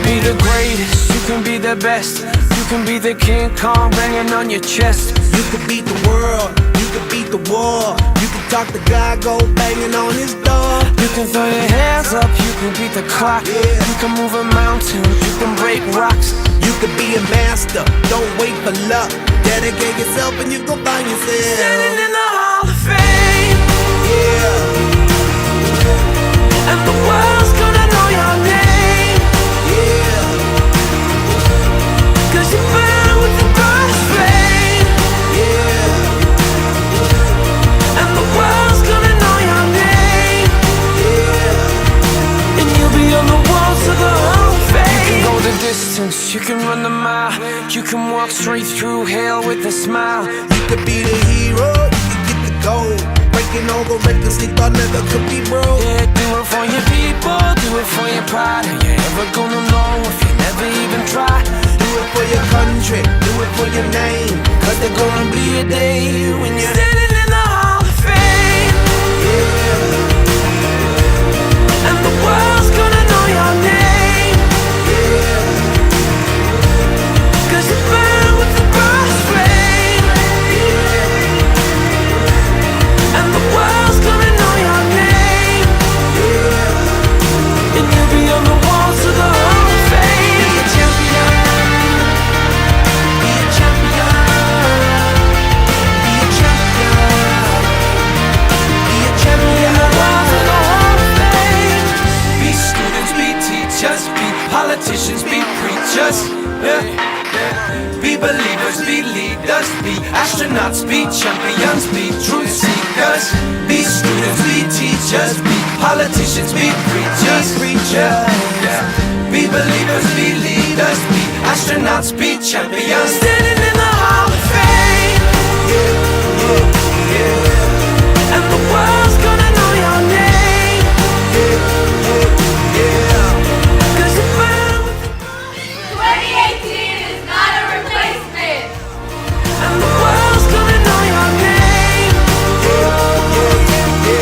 be the greatest, you can be the best. You can be the King Kong banging on your chest. You could beat the world, you could beat the war. You can talk to God, go banging on his door. You can throw your hands up, you can beat the clock. You can move a mountain, you can break rocks. You could be a master, don't wait for luck. Dedicate yourself and you go find yourself Standing in the Hall of Fame. Yeah, And the world's gonna know your name. yeah, 'Cause you burn with the brightest flame. yeah, And the world's gonna know your name. yeah. And you'll be on the walls of the Hall of Fame. You can go the distance, you can run the mile. You can walk straight through hell with a smile. You could be the hero, you could get the gold. Breaking all the records they thought never could be broke. Yeah, do it for your people, do it for your pride. Are you ever gonna know if you never even try? Do it for your country, do it for your name. 'Cause there's gonna be a day when you're Standing in the Hall of Fame. yeah, And the world's gonna know your name. yeah. 'Cause you burn with the brightest flame. And the world's gonna know your name. And you'll be on the walls of the Hall of Fame. Be a champion, be a champion, be a champion, be a champion. Walls of the Hall of Fame. Be students, be teachers, be politicians, be preachers. Yeah. Be believers, be leaders, be astronauts, be champions, be truth seekers. Be students, be teachers, be politicians, be preachers. Yeah. Be believers, be leaders, be astronauts, be champions. Standing in the Hall of Fame. And the world's gonna know your name. 'Cause you burn with the 2018 is not a replacement. And the world's gonna know your name.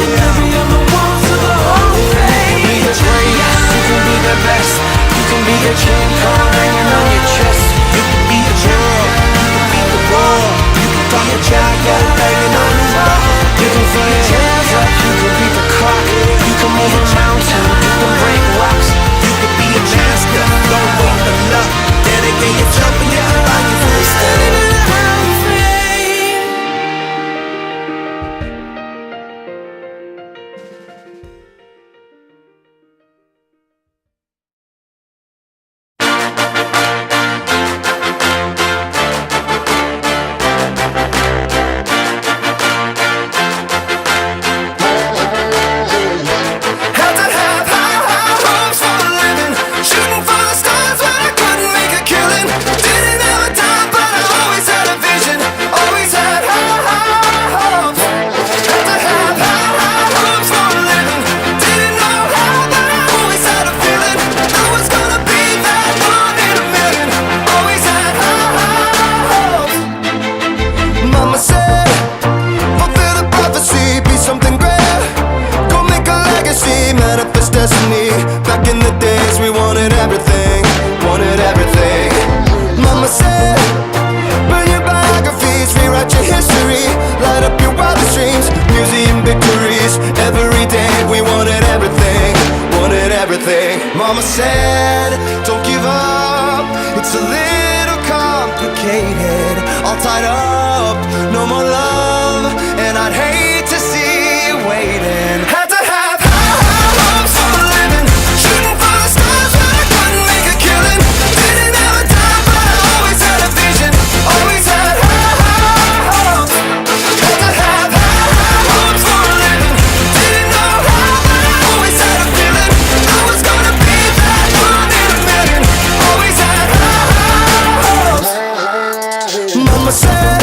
And you'll be on the walls of the Hall of Fame. You can be the greatest, you can be the best. You can be the King Kong hanging on your chest. You could be the world, you could beat the war. You can talk to God, go banging on his door. You can throw your hands up, you can beat the clock. You can move a mountain, you can break rocks. You could be a master, don't wait for luck. Dedicate yourself and you can find yourself Standing in the Hall of Fame. Had to have high hopes for a living, shooting for the stars when I couldn't make a killing. Didn't have a dime, but I always had a vision, always had high hopes. Had to have high hopes for a living, didn't know how, but I always had a feeling I was gonna be that one in a million. Always had high hopes. Mama said, fulfill the prophecy, be something great. Go make a legacy, manifest destiny. Back in the days we wanted everything, wanted everything. Mama said, burn your biographies, rewrite your history. Light up your wildest dreams, museum victories. Every day we wanted everything, wanted everything. Mama said, don't give up, it's a little complicated. All tied up, no more love, and I'd hate to see you waiting. Had to have high hopes for a living, shooting for the stars when I couldn't make a killing. Didn't have a dime, but I always had a vision, always had high hopes. Had to have high hopes for a living, didn't know how, but I always had a feeling I was gonna be that one in a million. Always had high hopes. Mama said,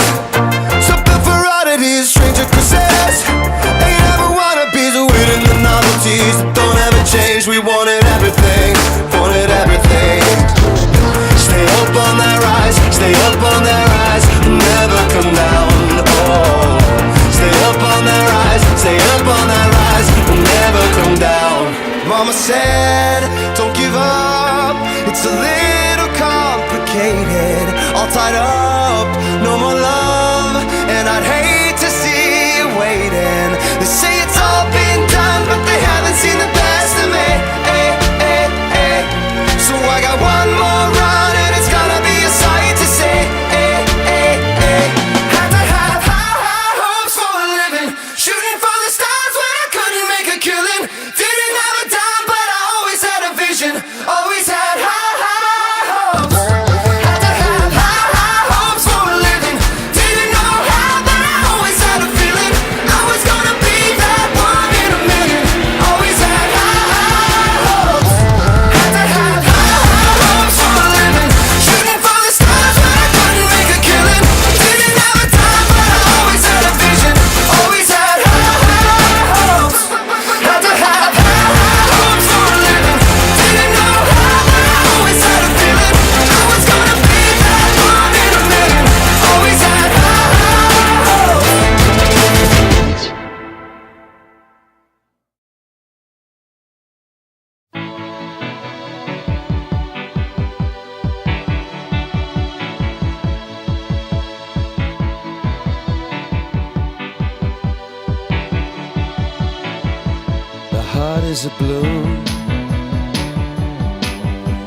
as a bloom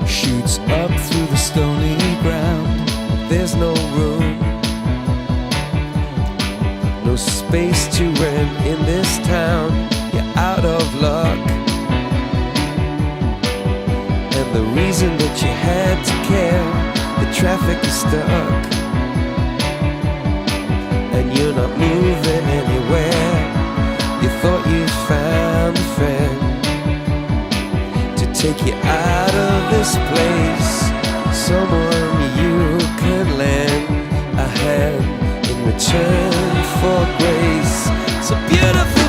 shoots up through the stony ground. There's no room, no space to rent in this town. You're out of luck, and the reason that you had to care, the traffic is stuck, and you're not moving anywhere. You thought you found a friend to take you out of this place, someone you can lend a hand in return for grace. So beautiful.